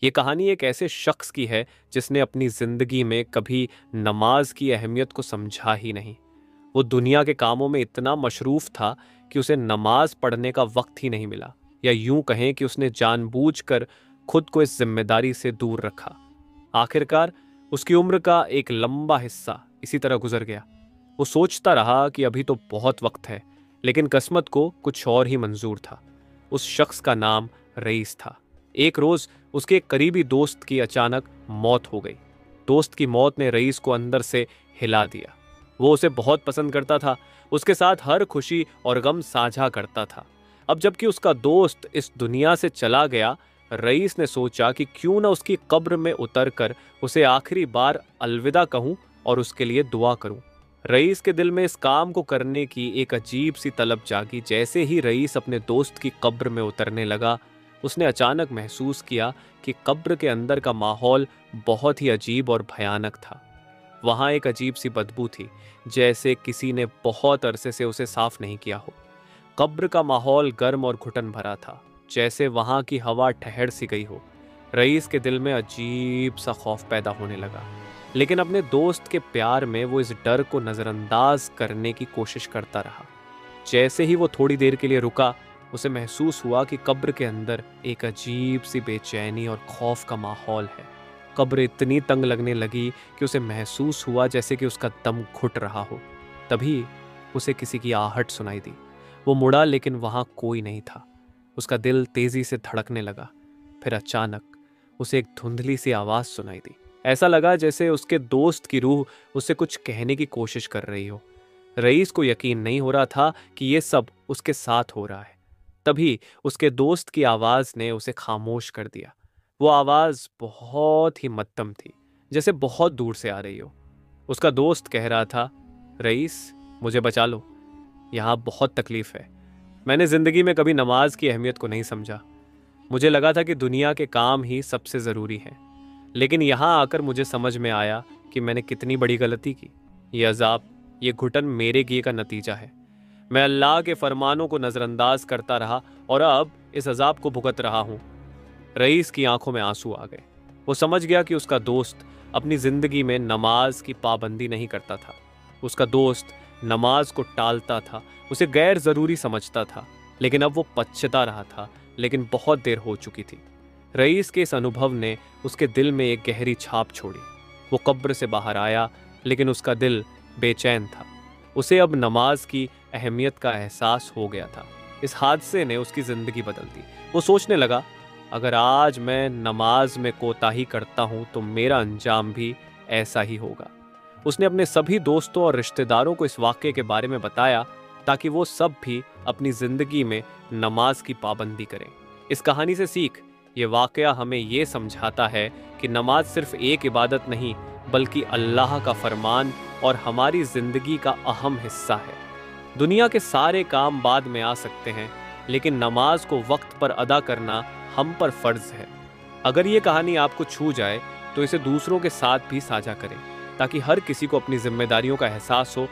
ये कहानी एक ऐसे शख्स की है जिसने अपनी जिंदगी में कभी नमाज की अहमियत को समझा ही नहीं। वो दुनिया के कामों में इतना मशरूफ था कि उसे नमाज पढ़ने का वक्त ही नहीं मिला, या यूं कहें कि उसने जानबूझकर खुद को इस जिम्मेदारी से दूर रखा। आखिरकार उसकी उम्र का एक लंबा हिस्सा इसी तरह गुजर गया। वो सोचता रहा कि अभी तो बहुत वक्त है, लेकिन किस्मत को कुछ और ही मंजूर था। उस शख्स का नाम रईस था। एक रोज उसके एक करीबी दोस्त की अचानक मौत हो गई। दोस्त की मौत ने रईस को अंदर से हिला दिया। वो उसे बहुत पसंद करता था, उसके साथ हर खुशी और गम साझा करता था। अब जबकि उसका दोस्त इस दुनिया से चला गया, रईस ने सोचा कि क्यों ना उसकी कब्र में उतरकर उसे आखिरी बार अलविदा कहूं और उसके लिए दुआ करूं। रईस के दिल में इस काम को करने की एक अजीब सी तलब जागी। जैसे ही रईस अपने दोस्त की कब्र में उतरने लगा, उसने अचानक महसूस किया कि कब्र के अंदर का माहौल बहुत ही अजीब और भयानक था। वहां एक अजीब सी बदबू थी, जैसे किसी ने बहुत अरसे से उसे साफ नहीं किया हो। कब्र का माहौल गर्म और घुटन भरा था, जैसे वहां की हवा ठहर सी गई हो। रईस के दिल में अजीब सा खौफ पैदा होने लगा, लेकिन अपने दोस्त के प्यार में वो इस डर को नजरअंदाज करने की कोशिश करता रहा। जैसे ही वो थोड़ी देर के लिए रुका, उसे महसूस हुआ कि कब्र के अंदर एक अजीब सी बेचैनी और खौफ का माहौल है। कब्र इतनी तंग लगने लगी कि उसे महसूस हुआ जैसे कि उसका दम घुट रहा हो। तभी उसे किसी की आहट सुनाई दी। वो मुड़ा, लेकिन वहां कोई नहीं था। उसका दिल तेजी से धड़कने लगा। फिर अचानक उसे एक धुंधली सी आवाज सुनाई दी। ऐसा लगा जैसे उसके दोस्त की रूह उसे कुछ कहने की कोशिश कर रही हो। रईस को यकीन नहीं हो रहा था कि ये सब उसके साथ हो रहा है। तभी उसके दोस्त की आवाज ने उसे खामोश कर दिया। वो आवाज बहुत ही मध्यम थी, जैसे बहुत दूर से आ रही हो। उसका दोस्त कह रहा था, रईस, मुझे बचा लो, यहाँ बहुत तकलीफ है। मैंने जिंदगी में कभी नमाज की अहमियत को नहीं समझा। मुझे लगा था कि दुनिया के काम ही सबसे जरूरी हैं, लेकिन यहाँ आकर मुझे समझ में आया कि मैंने कितनी बड़ी गलती की। ये अजाब, ये घुटन मेरे किए का नतीजा है। मैं अल्लाह के फरमानों को नजरअंदाज करता रहा और अब इस अजाब को भुगत रहा हूँ। रईस की आंखों में आंसू आ गए। वो समझ गया कि उसका दोस्त अपनी जिंदगी में नमाज की पाबंदी नहीं करता था। उसका दोस्त नमाज को टालता था, उसे गैर जरूरी समझता था। लेकिन अब वो पछता रहा था, लेकिन बहुत देर हो चुकी थी। रईस के इस अनुभव ने उसके दिल में एक गहरी छाप छोड़ी। वो कब्र से बाहर आया, लेकिन उसका दिल बेचैन था। उसे अब नमाज की अहमियत का एहसास हो गया था। इस हादसे ने उसकी जिंदगी बदल दी। वो सोचने लगा, अगर आज मैं नमाज में कोताही करता हूं तो मेरा अंजाम भी ऐसा ही होगा। उसने अपने सभी दोस्तों और रिश्तेदारों को इस वाक्य के बारे में बताया, ताकि वो सब भी अपनी जिंदगी में नमाज की पाबंदी करें। इस कहानी से सीख, ये वाकया हमें ये समझाता है कि नमाज सिर्फ एक इबादत नहीं, बल्कि अल्लाह का फरमान और हमारी जिंदगी का अहम हिस्सा है। दुनिया के सारे काम बाद में आ सकते हैं, लेकिन नमाज को वक्त पर अदा करना हम पर फर्ज है। अगर ये कहानी आपको छू जाए तो इसे दूसरों के साथ भी साझा करें, ताकि हर किसी को अपनी जिम्मेदारियों का एहसास हो